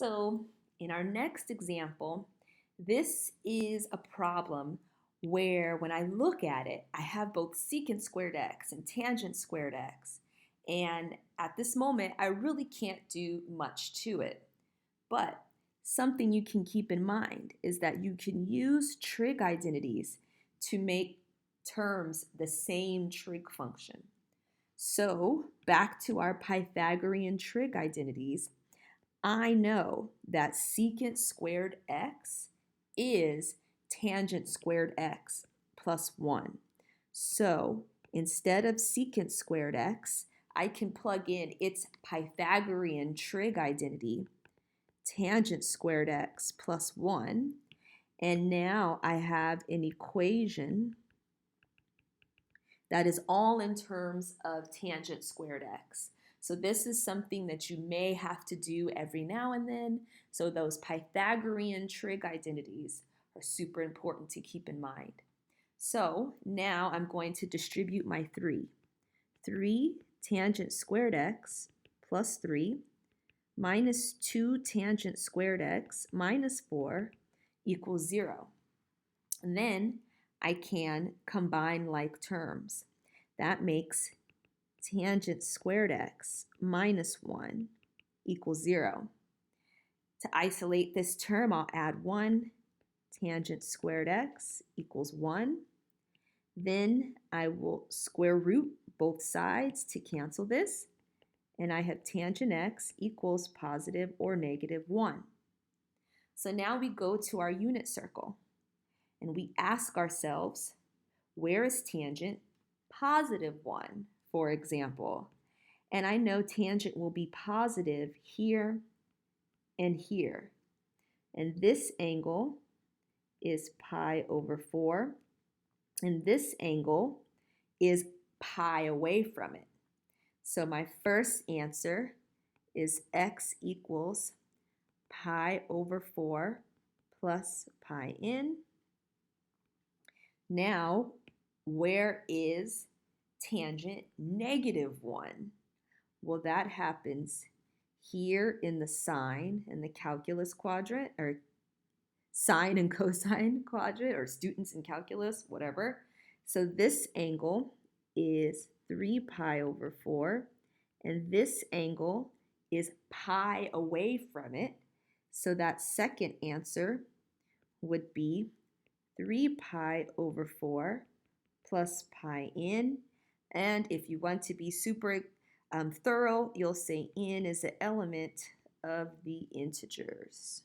So in our next example, this is a problem where when I look at it, I have both secant squared x and tangent squared x. And at this moment, I really can't do much to it. But something you can keep in mind is that you can use trig identities to make terms the same trig function. So back to our Pythagorean trig identities, I know that secant squared x is tangent squared x plus 1. So instead of secant squared x, I can plug in its Pythagorean trig identity, tangent squared x plus 1, and now I have an equation that is all in terms of tangent squared x. So this is something that you may have to do every now and then. So those Pythagorean trig identities are super important to keep in mind. So now I'm going to distribute my 3. 3 tangent squared x plus 3 minus 2 tangent squared x minus 4 equals 0. And then I can combine like terms. That makes tangent squared x minus 1 equals 0. To isolate this term, I'll add 1. Tangent squared x equals 1. Then I will square root both sides to cancel this. And I have tangent x equals positive or negative 1. So now we go to our unit circle. And we ask ourselves, where is tangent? Positive 1, for example. And I know tangent will be positive here and here. And this angle is pi over 4. And this angle is pi away from it. So my first answer is x equals pi over 4 plus pi in. Now, where is tangent negative 1? Well, that happens here in the sine and the calculus quadrant, or sine and cosine quadrant, or students in calculus, whatever. So this angle is 3 pi over 4, and this angle is pi away from it. So that second answer would be 3 pi over 4 plus pi in. And if you want to be super thorough, you'll say n is an element of the integers.